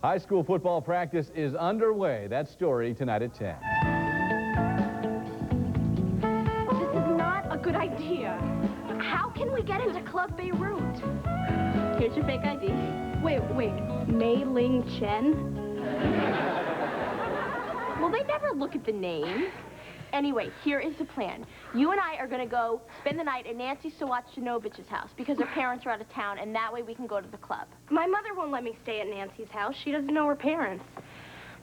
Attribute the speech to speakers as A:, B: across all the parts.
A: High school football practice is underway. That story tonight at 10.
B: This is not a good idea. How can we get into Club Beirut?
C: Here's your fake ID.
B: Wait. Mei Ling Chen?
C: Well, they never look at the name. Anyway, here is the plan. You and I are going to go spend the night at Nancy Sawatchinovich's house because her parents are out of town, and that way we can go to the club.
B: My mother won't let me stay at Nancy's house. She doesn't know her parents.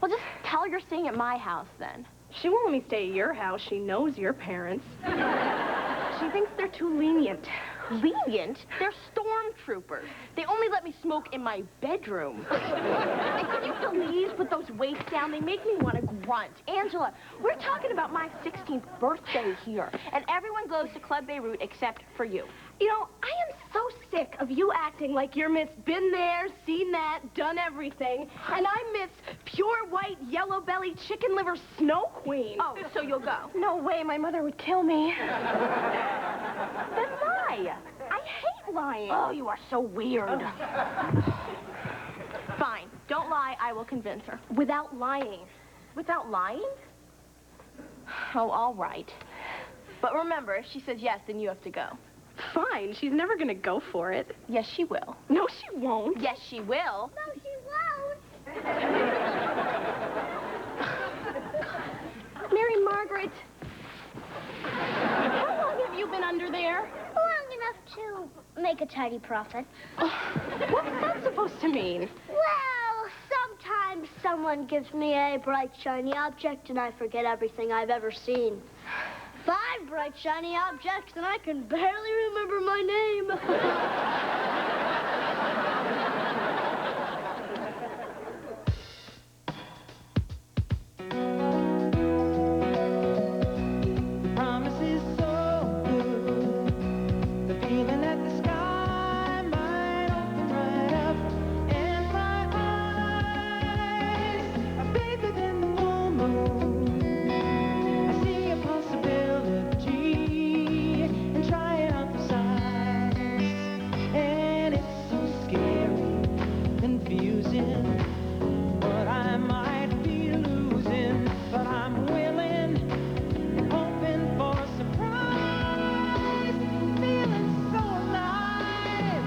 C: Well, just tell her you're staying at my house, then.
B: She won't let me stay at your house. She knows your parents. She thinks they're too lenient.
C: Lenient? They're stormtroopers. They only let me smoke in my bedroom. And could you please put those weights down? They make me want to grunt. Angela, we're talking about my 16th birthday here, and everyone goes to Club Beirut except for you.
B: You know, I am so sick of you acting like you're Miss Been There, Seen That, Done Everything, and I'm Miss Pure White, Yellow Belly, Chicken Liver Snow Queen.
C: Oh, so you'll go?
B: No way, my mother would kill me.
C: Then lie.
B: I hate lying.
C: Oh, you are so weird. Fine, don't lie. I will convince her.
B: Without lying.
C: Without lying? Oh, all right. But remember, if she says yes, then you have to go.
B: Fine, she's never gonna go for it.
C: Yes, she will.
B: No, she won't.
C: Yes, she will.
B: No, she won't. Mary Margaret. How long have you been under there?
D: Long enough to make a tidy profit.
B: What's that supposed to mean?
D: Well, sometimes someone gives me a bright, shiny object, and I forget everything I've ever seen. 5 bright, shiny objects, and I can barely remember my name.
E: Promise is so good. The feeling that the sky might open right up, and my eyes are bigger than the full moon. I see a possibility and trying out the signs, and it's so scary, confusing, what I might be losing, but I'm willing, hoping for a surprise, feeling so alive,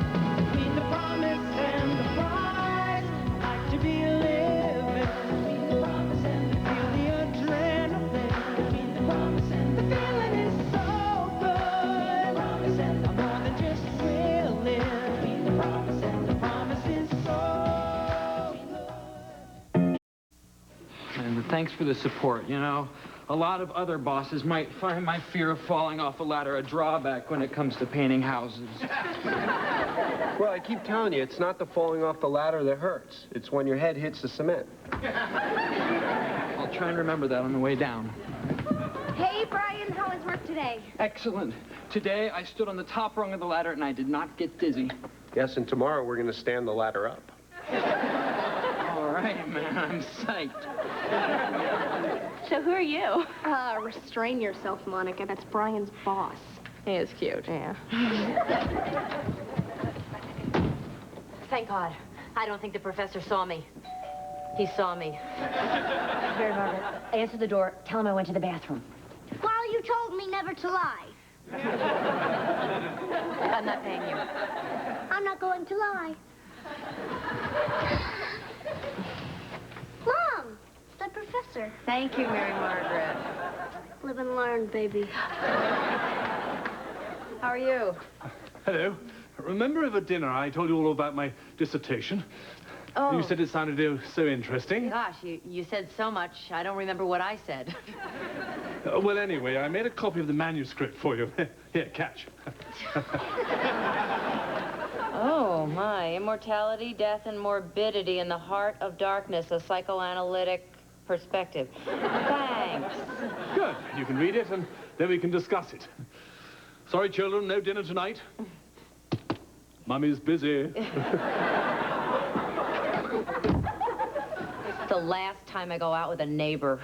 E: between the promise and the prize, like to be living, between the promise and feel the adrenaline, between the promise and the feeling is so good, promise and I'm more than just willing, between the promise and the promise is so good.
F: And thanks for the support. You know, a lot of other bosses might find my fear of falling off a ladder a drawback when it comes to painting houses.
G: Well, I keep telling you, it's not the falling off the ladder that hurts. It's when your head hits the cement.
F: I'll try and remember that on the way down.
B: Hey, Brian, how was work today?
F: Excellent. Today, I stood on the top rung of the ladder and I did not get dizzy.
G: Yes, and tomorrow we're going to stand the ladder up.
F: All right, man, I'm psyched.
C: So who are you?
B: Restrain yourself, Monica. That's Brian's boss.
C: He is cute.
B: Yeah.
H: Thank God. I don't think the professor saw me. He saw me. Mary Margaret, answer the door. Tell him I went to the bathroom.
D: Well, you told me never to lie.
H: I'm not paying you.
D: I'm not going to lie. Mom, it's the professor.
H: Thank you, Mary Margaret.
D: Live and learn, baby.
H: How are you?
I: Hello. Remember over dinner I told you all about my dissertation?
H: Oh.
I: You said it sounded so interesting.
H: Gosh, you said so much, I don't remember what I said.
I: Well, anyway, I made a copy of the manuscript for you. Here, catch.
H: Oh, my. Immortality, death, and morbidity in the heart of darkness, a psychoanalytic perspective. Thanks.
I: Good. You can read it, and then we can discuss it. Sorry, children, no dinner tonight. Mummy's busy.
H: It's the last time I go out with a neighbor.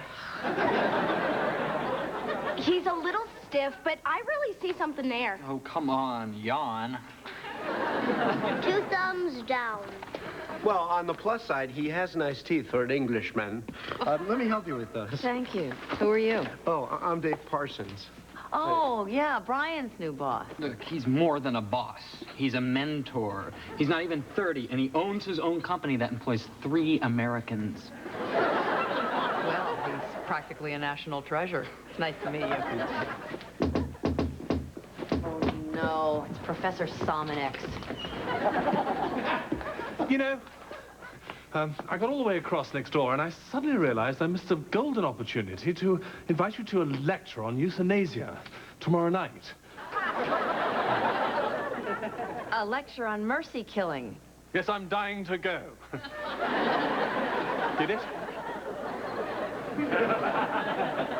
B: He's a little stiff, but I really see something there.
F: Oh, come on, yawn.
D: 2 thumbs down.
G: Well, on the plus side, he has nice teeth for an Englishman. Let me help you with those.
H: Thank you. Who are you?
G: Oh, I'm Dave Parsons.
H: Oh, yeah, Brian's new boss.
F: Look, he's more than a boss. He's a mentor. He's not even 30, and he owns his own company that employs 3 Americans.
H: Well, he's practically a national treasure. It's nice to meet you. Oh, no, it's Professor Sominex.
I: You know, I got all the way across next door, and I suddenly realized I missed a golden opportunity to invite you to a lecture on euthanasia tomorrow night.
H: A lecture on mercy killing.
I: Yes, I'm dying to go. Did it?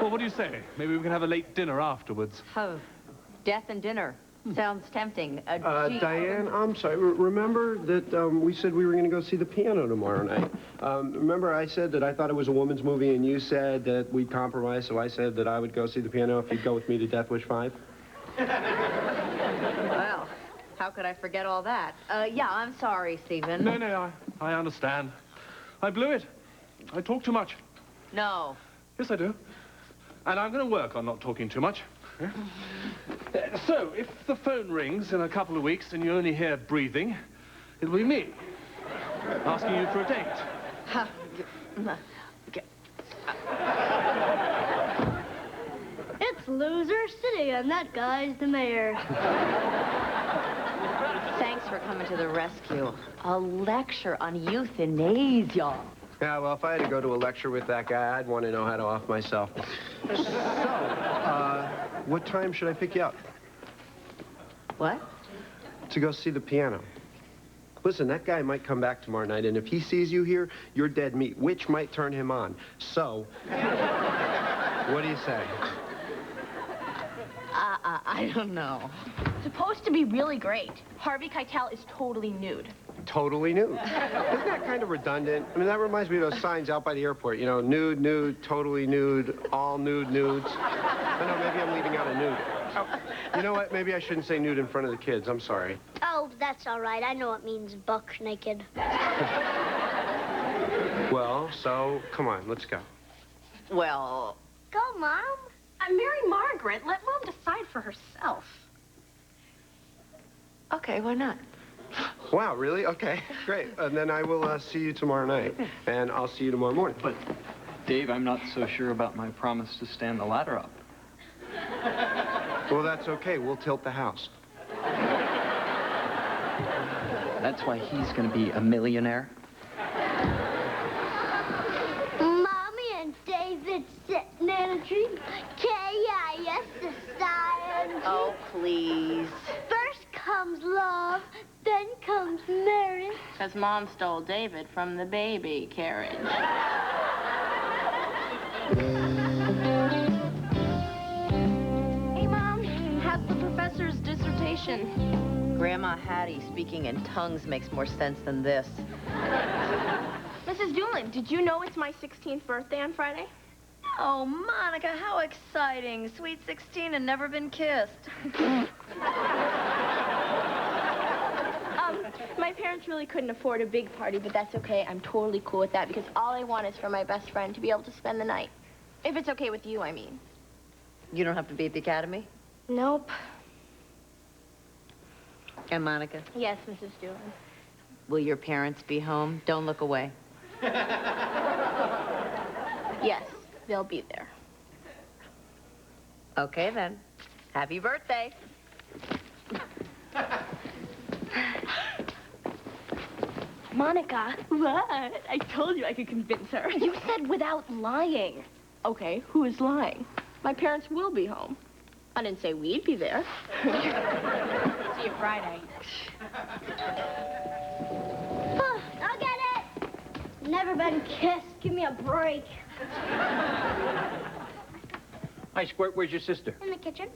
I: Well, what do you say? Maybe we can have a late dinner afterwards.
H: Oh, death and dinner. Sounds tempting. Gee.
G: Dianne, I'm sorry. Remember that we said we were going to go see the piano tomorrow night? Remember I said that I thought it was a woman's movie, and you said that we'd compromise, so I said that I would go see the piano if you'd go with me to Death Wish 5?
H: Well, how could I forget all that? Yeah, I'm sorry, Stephen.
I: No, I understand. I blew it. I talk too much.
H: No.
I: Yes, I do. And I'm going to work on not talking too much. Yeah? So, if the phone rings in a couple of weeks and you only hear breathing, it'll be me asking you for a date.
D: It's Loser City, and that guy's the mayor.
H: Thanks for coming to the rescue. A lecture on euthanasia.
G: Yeah, well, if I had to go to a lecture with that guy, I'd want to know how to off myself. So, what time should I pick you up?
H: What?
G: To go see the piano. Listen, that guy might come back tomorrow night, and if he sees you here, you're dead meat, which might turn him on. So, what do you say?
H: I don't know.
B: Supposed to be really great. Harvey Keitel is totally nude.
G: Totally nude. Isn't that kind of redundant? I mean, that reminds me of those signs out by the airport, you know, nude, nude, totally nude, all nude, nudes. I know, maybe I'm leaving out a nude. Oh, you know what? Maybe I shouldn't say nude in front of the kids. I'm sorry.
D: Oh, that's all right. I know it means buck naked.
G: Well, so, come on, let's go.
H: Well...
D: Go, Mom.
B: Marry Margaret. Let Mom decide for herself.
H: Okay, why not?
G: Wow, really? Okay, great. And then I will see you tomorrow night, and I'll see you tomorrow morning.
F: But, Dave, I'm not so sure about my promise to stand the ladder up.
G: Well, that's okay. We'll tilt the house.
F: That's why he's going to be a millionaire.
D: Mommy and David sitting in a tree. K-I-S society.
H: Oh, please.
D: First comes love, then comes marriage.
C: Because Mom stole David from the baby carriage.
B: Hey, Mom, how's the professor's dissertation?
H: Grandma Hattie speaking in tongues makes more sense than this.
B: Mrs. Doolan, did you know it's my 16th birthday on Friday?
H: Oh, Monica, how exciting. Sweet 16 and never been kissed.
B: My parents really couldn't afford a big party, but that's okay. I'm totally cool with that because all I want is for my best friend to be able to spend the night. If it's okay with you, I mean.
H: You don't have to be at the academy?
B: Nope.
H: And Monica,
B: Yes, Mrs. Doolan.
H: will your parents be home? Don't look away.
B: Yes, they'll be there.
H: Okay, then. Happy birthday.
B: Monica. What? I told you I could convince her. You said without lying. Okay, who is lying? My parents will be home. I didn't say we'd be there. See you Friday.
D: Oh, I'll get it. Never been kissed. Give me a break.
J: Hi, Squirt, where's your sister?
D: In the kitchen.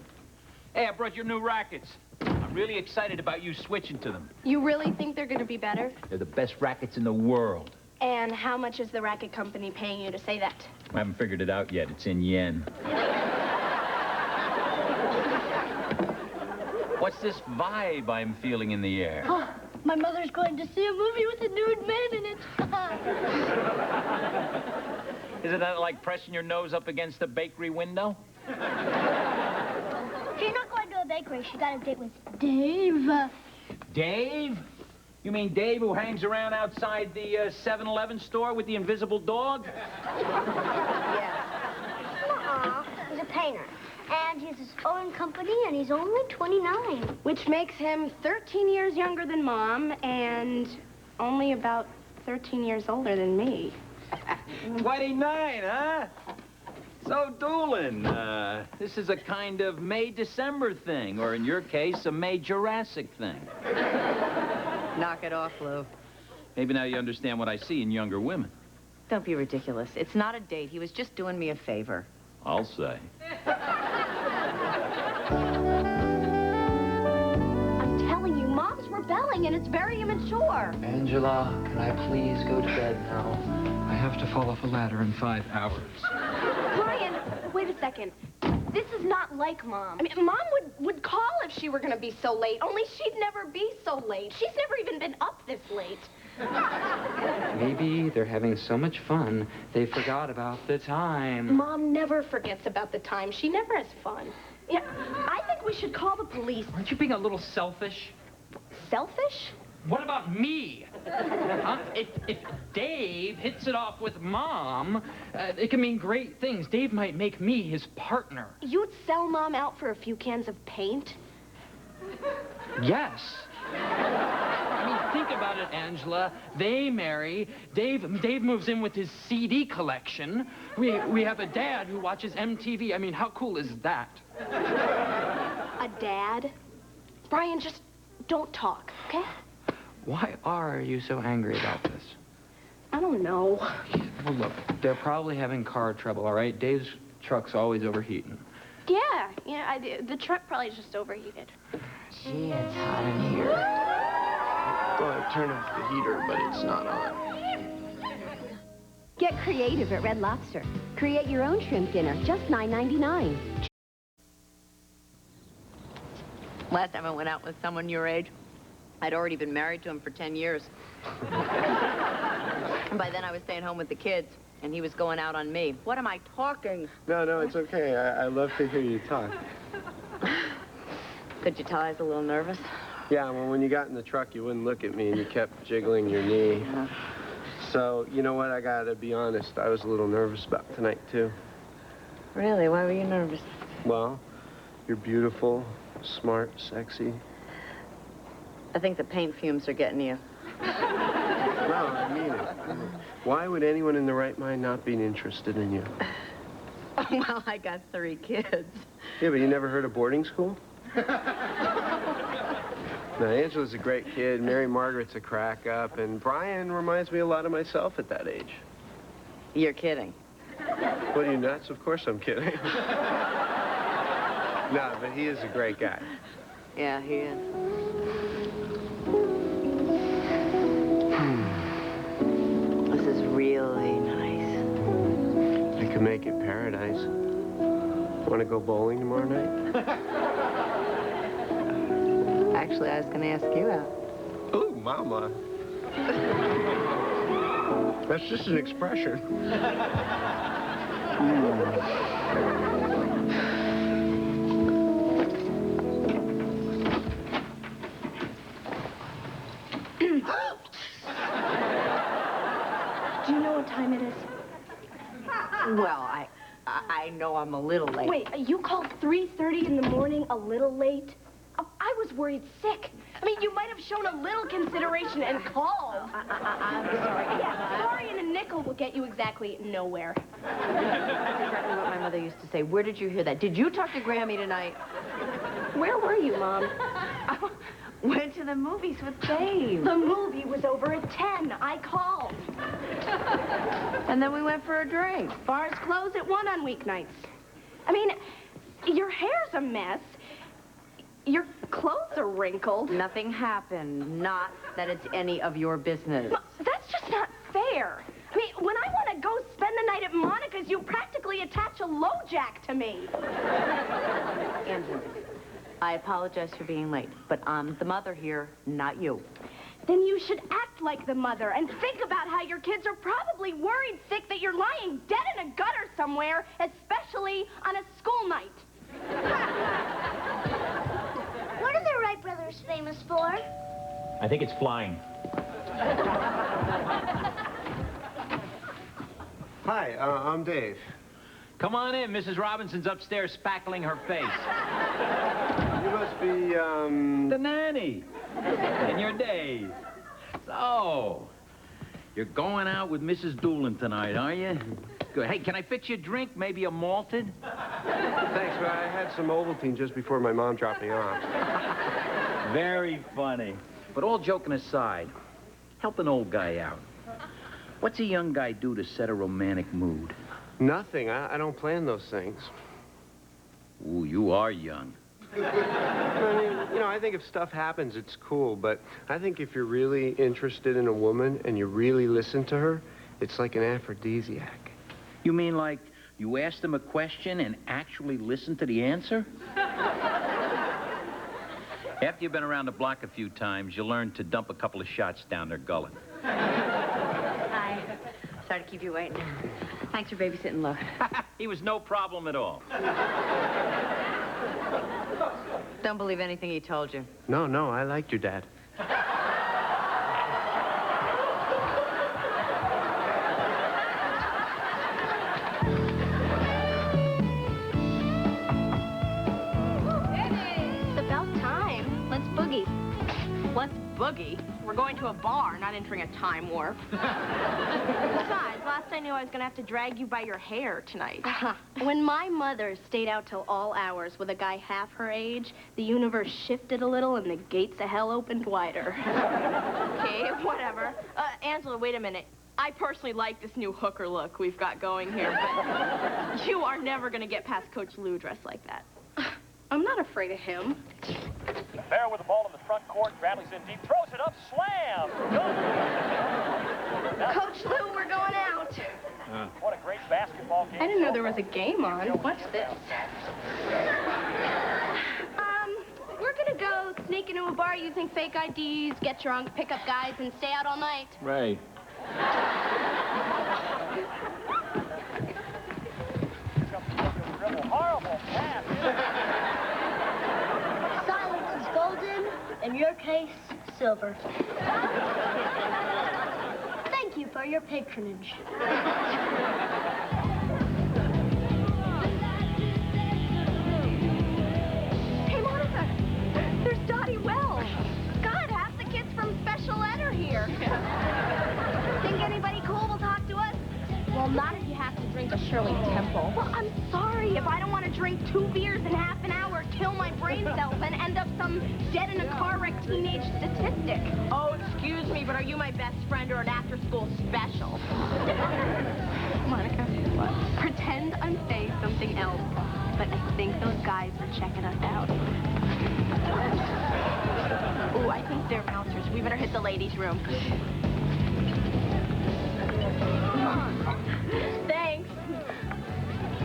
J: Hey, I brought your new rackets. I'm really excited about you switching to them.
B: You really think they're going to be better?
J: They're the best rackets in the world.
B: And how much is the racket company paying you to say that?
J: I haven't figured it out yet. It's in yen. What's this vibe I'm feeling in the air?
D: My mother's going to see a movie with a nude man in it.
J: Isn't that like pressing your nose up against a bakery window?
D: She's not going to a bakery. She got a date with Dave.
J: Dave? You mean Dave who hangs around outside the 7-Eleven store with the invisible dog?
D: Nuh-uh. He's a painter. And he has his own company, and he's only 29.
C: Which makes him 13 years younger than Mom and only about 13 years older than me.
J: 29, huh? So, Doolan, this is a kind of May-December thing, or in your case, a May-Jurassic thing.
H: Knock it off, Lou.
J: Maybe now you understand what I see in younger women.
H: Don't be ridiculous. It's not a date. He was just doing me a favor.
J: I'll say.
C: I'm telling you, Mom's rebelling, and it's very immature.
F: Angela, can I please go to bed now? I have to fall off a ladder in 5 hours.
C: Brian, wait a second. This is not like Mom. I mean, Mom would call if she were going to be so late, only she'd never be so late. She's never even been up this late.
F: Maybe they're having so much fun, they forgot about the time.
C: Mom never forgets about the time. She never has fun. Yeah, I think we should call the police.
F: Aren't you being a little selfish?
C: Selfish?
F: What about me? Huh? If Dave hits it off with Mom, it can mean great things. Dave might make me his partner.
C: You'd sell Mom out for a few cans of paint?
F: Yes. I mean, think about it, Angela. They marry. Dave moves in with his CD collection. We have a dad who watches MTV. I mean, how cool is that?
C: A dad? Brian, just don't talk, okay?
F: Why are you so angry about this?
C: I don't know.
F: Well, look, they're probably having car trouble, all right? Dave's truck's always overheating.
C: Yeah, the truck probably just overheated.
H: Gee, it's hot in here.
G: Well, I turned off the heater, but it's not on.
K: Get creative at Red Lobster. Create your own shrimp dinner, just $9.99.
H: Last time I went out with someone your age, I'd already been married to him for 10 years. And by then I was staying home with the kids, and he was going out on me. What am I talking?
G: No, it's okay. I love to hear you talk.
H: Could you tell I was a little nervous?
G: Yeah, well, when you got in the truck, you wouldn't look at me, and you kept jiggling your knee. So, you know what? I gotta be honest. I was a little nervous about tonight, too.
H: Really? Why were you nervous?
G: Well, you're beautiful, smart, sexy.
H: I think the paint fumes are getting you.
G: No, I mean it. Why would anyone in their right mind not be interested in you?
H: Well, I got 3 kids.
G: Yeah, but you never heard of boarding school? No, Angela's a great kid. Mary Margaret's a crack-up, and Brian reminds me a lot of myself at that age.
H: You're kidding.
G: What, are you nuts? Of course I'm kidding. No, but he is a great guy.
H: Yeah, he is. This is really nice.
G: We could make it paradise. Want to go bowling tomorrow night?
H: Actually, I was going to ask you out.
G: Ooh, mama. That's just an expression.
C: Do you know what time it is?
H: Well, I know I'm a little late.
C: Wait, you called 3:30 in the morning a little late? Oh, I was worried sick. I mean, you might have shown a little consideration and called.
H: I'm sorry.
C: Yeah, sorry and a nickel will get you exactly nowhere.
H: That's exactly what my mother used to say. Where did you hear that? Did you talk to Grammy tonight?
C: Where were you, Mom?
H: I went to the movies with Dave.
C: The movie was over at 10. I called.
H: And then we went for a drink.
C: Bars close at 1 on weeknights. I mean, your hair's a mess. Your clothes are wrinkled.
H: Nothing happened. Not that it's any of your business.
C: Well, that's just not fair. I mean, when I want to go spend the night at Monica's, you practically attach a LoJack to me.
H: Angela, I apologize for being late, but I'm the mother here, not you.
C: Then you should act like the mother and think about how your kids are probably worried sick that you're lying dead in a gutter somewhere, especially on a school night.
D: What are the Wright brothers famous for?
J: I think it's flying.
G: Hi, I'm Dave.
J: Come on in. Mrs. Robinson's upstairs spackling her face.
G: You must be,
J: The nanny. In your days. So, you're going out with Mrs. Doolan tonight, are you? Good. Hey, can I fix you a drink? Maybe a malted?
G: Thanks, but I had some Ovaltine just before my mom dropped me off.
J: Very funny. But all joking aside, help an old guy out. What's a young guy do to set a romantic mood?
G: Nothing. I don't plan those things.
J: Ooh, you are young.
G: I mean, you know, I think if stuff happens, it's cool, but I think if you're really interested in a woman and you really listen to her, it's like an aphrodisiac.
J: You mean like you ask them a question and actually listen to the answer? After you've been around the block a few times, you learn to dump a couple of shots down their gullet.
H: Hi. Sorry to keep you waiting. Thanks for babysitting, Lo.
J: He was no problem at all.
H: Don't believe anything he told you.
G: No, I liked your dad.
C: It's about time. Let's boogie. Let's boogie? We're going to a bar, not entering a time warp. Besides, last I knew I was going to have to drag you by your hair tonight. When my mother stayed out till all hours with a guy half her age, the universe shifted a little and the gates of hell opened wider. Okay, whatever. Angela, wait a minute. I personally like this new hooker look we've got going here, but you are never going to get past Coach Lou dressed like that. I'm not afraid of him.
L: Bear with the ball in the front court. Bradley's in deep. Throws it up. Slam. Good.
C: Coach Lou, we're going out.
L: What a great basketball game.
C: I didn't know there was a game on. What's this? We're gonna go sneak into a bar using fake IDs, get drunk, pick up guys, and stay out all night.
J: Right.
L: Horrible pass.
D: Silence is golden. In your case, silver. Thank you for your patronage.
C: Hey, Monica, there's Dottie Wells. God, half the kids from special ed are here. Think anybody cool will talk to us? Well, not if you have to drink a Shirley Temple. Well, I'm sorry if I don't want to drink 2 beers in half an hour, kill my brain cells, and end up some dead in a car wreck teenage statistic. Oh, excuse me, but are you my best friend or an after-school special? Monica, what? Pretend I'm saying something else, but I think those guys are checking us out. Ooh, I think they're bouncers. We better hit the ladies' room. Thanks.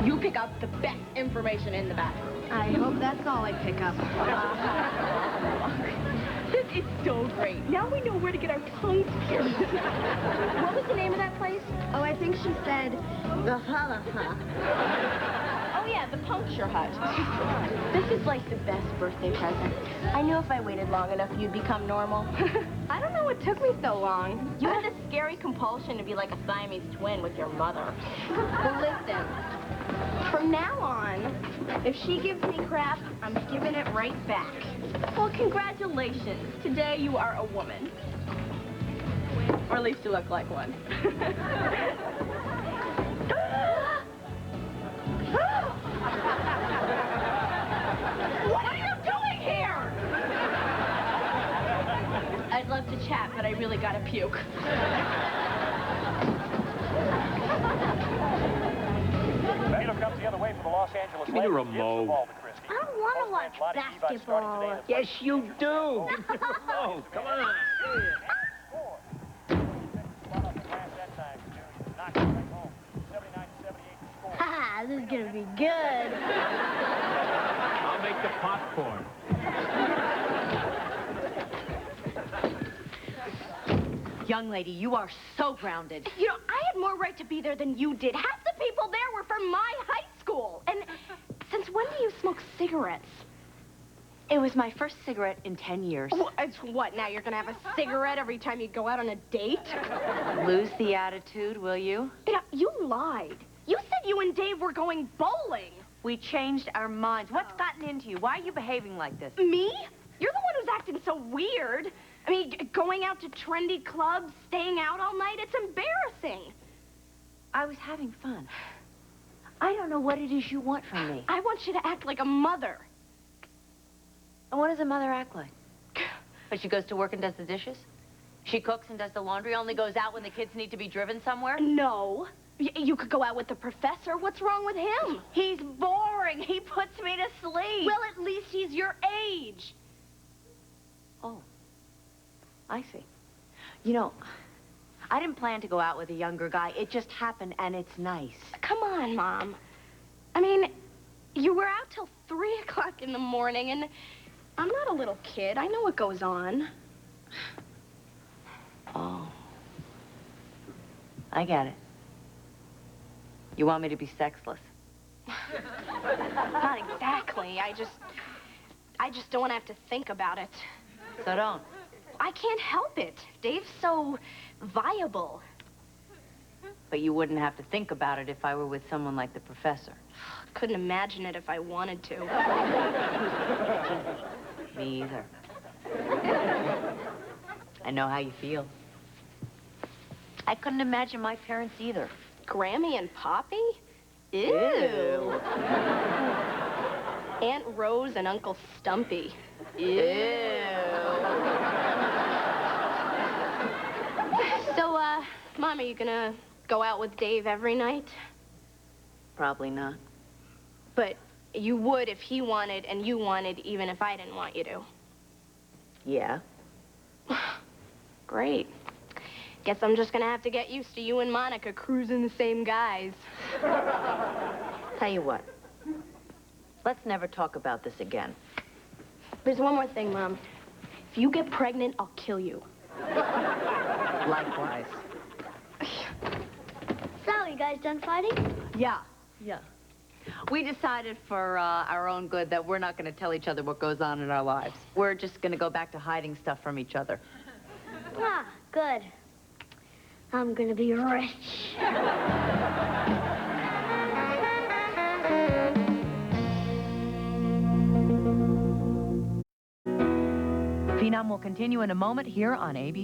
C: You pick up the best information in the bathroom. I hope that's all I pick up. This is so great. Now we know where to get our tongues pierced. What was the name of that place? Oh, I think she said the Oh, yeah, the puncture hut. This is like the best birthday present. I knew if I waited long enough, you'd become normal. I don't know what took me so long. You had this scary compulsion to be like a Siamese twin with your mother. Well, listen. From now on, if she gives me crap, I'm giving it right back. Well, congratulations. Today you are a woman. Or at least you look like one. What are you doing here? I'd love to chat, but I really gotta puke.
L: Phenom comes the other way for the Los Angeles
J: Give me the
L: Lakers.
J: remote.
D: I don't want to watch basketball.
J: Yes, you do. Give me the remote. Come on.
D: Haha, this is gonna be good.
J: I'll make the popcorn.
H: Young lady, you are so grounded.
C: You know, I had more right to be there than you did. Half the people there were from my high school. And since when do you smoke cigarettes?
H: It was my first cigarette in 10 years.
C: It's what, now you're gonna have a cigarette every time you go out on a date?
H: Lose the attitude, will you?
C: You know, you lied. You said you and Dave were going bowling.
H: We changed our minds. What's gotten into you? Why are you behaving like this?
C: Me? You're the one who's acting so weird. I mean, going out to trendy clubs, staying out all night, it's embarrassing.
H: I was having fun. I don't know what it is you want from me.
C: I want you to act like a mother.
H: And what does a mother act like? But she goes to work and does the dishes? She cooks and does the laundry, only goes out when the kids need to be driven somewhere?
C: No. You could go out with the professor. What's wrong with him?
H: He's boring. He puts me to sleep.
C: Well, at least he's your age.
H: Oh. I see. You know, I didn't plan to go out with a younger guy. It just happened, and it's nice.
C: Come on, Mom. I mean, you were out till 3 o'clock in the morning, and I'm not a little kid. I know what goes on.
H: Oh. I get it. You want me to be sexless?
C: Not exactly. I just don't want to have to think about it.
H: So don't.
C: I can't help it. Dave's so viable.
H: But you wouldn't have to think about it if I were with someone like the professor.
C: Couldn't imagine it if I wanted to.
H: Me either. I know how you feel. I couldn't imagine my parents either.
C: Grammy and Poppy? Ew. Aunt Rose and Uncle Stumpy.
H: Ew.
C: So, Mom, are you gonna go out with Dave every night?
H: Probably not.
C: But you would if he wanted and you wanted, even if I didn't want you to.
H: Yeah.
C: Great. Guess I'm just gonna have to get used to you and Monica cruising the same guys.
H: Tell you what. Let's never talk about this again.
C: There's one more thing, Mom. If you get pregnant, I'll kill you.
H: Likewise.
D: So, you guys done fighting?
H: Yeah. We decided for our own good that we're not going to tell each other what goes on in our lives. We're just going to go back to hiding stuff from each other.
D: Ah, good. I'm gonna be rich.
M: Phenom will continue in a moment here on ABC.